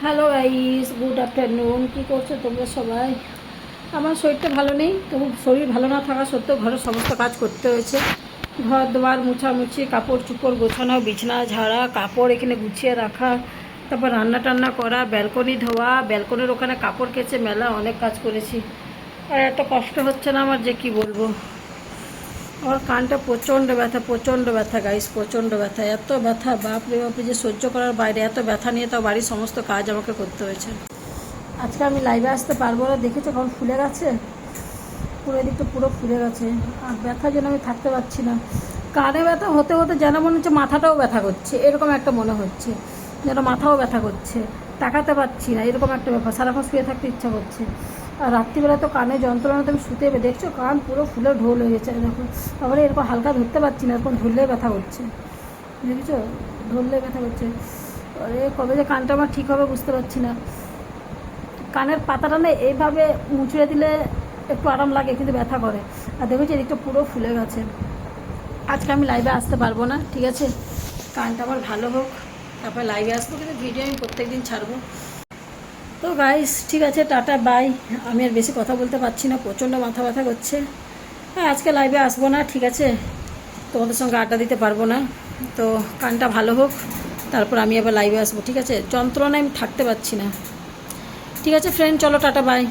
Hello guys, good afternoon. কী করছো তোমরা সবাই? আমার শরীরটা ভালো নেই, তবু শরীর ভালো না থাকা সত্ত্বেও ঘরের সমস্ত কাজ করতে হয়েছে। ঘর দোয়ার মুছামুছি, কাপড় চুপড় গোছানো, বিছানা ঝাড়া, কাপড় এখানে গুছিয়ে রাখা, তারপর রান্না টান্না করা, ব্যালকনি ধোয়া, ব্যালকনির ওখানে কাপড় কেচে মেলা, অনেক কাজ করেছি। আর এত কষ্ট হচ্ছে না আমার যে কি বলবো। আমার কানটা প্রচণ্ড ব্যথা গাইস, প্রচণ্ড ব্যথা, এত ব্যথা, বাপরে বাপরে, যে সহ্য করার বাইরে। এত ব্যথা নিয়ে তাও বাড়ির সমস্ত কাজ আমাকে করতে হয়েছে। আজকে আমি লাইভে আসতে পারবো না, দেখেছো কারণ ফুলে গেছে, পুরো এদিকটা পুরো ফুলে গেছে। আর ব্যথা যেন আমি থাকতে পারছি না। কানে ব্যথা হতে হতে যেন মনে হচ্ছে মাথাটাও ব্যথা করছে, এরকম একটা মনে হচ্ছে, যেন মাথাও ব্যথা করছে, তাকাতে পারছি না, এরকম একটা ব্যাপার। সারাক্ষণ শুয়ে থাকতে ইচ্ছা করছে। আর রাত্রিবেলা তো কানে যন্ত্রণাতে আমি শুতে হবে, দেখছো কান পুরো ফুলে ঢোল হয়ে গেছে দেখো। তারপরে এরকম হালকা ধরতে পারছি না, এরকম ধরলেই ব্যথা করছে, দেখেছো, ধরলেই ব্যথা করছে। আরে কবে যে কানটা আমার ঠিক হবে বুঝতে পারছি না। কানের পাতাটা না এইভাবে মুচড়ে দিলে একটু আরাম লাগে, কিন্তু ব্যথা করে। আর দেখেছি এদিকটা পুরো ফুলে গেছে। আজকে আমি লাইভে আসতে পারবো না, ঠিক আছে, কানটা আমার ভালো হোক, তারপরে লাইভে আসবো, কিন্তু ভিডিও আমি প্রত্যেক দিন ছাড়বো। তো গাইস ঠিক আছে, টাটা বাই। আমি আর বেশি কথা বলতে পারছি না, প্রচণ্ড মাথা ব্যথা করছে। হ্যাঁ, আজকে লাইভে আসবো না, ঠিক আছে, তোমাদের সঙ্গে আড্ডা দিতে পারবো না। তো কানটা ভালো হোক, তারপর আমি আবার লাইভে আসবো, ঠিক আছে। যন্ত্রণায় আমি থাকতে পারছি না। ঠিক আছে ফ্রেন্ড, চলো টাটা বাই।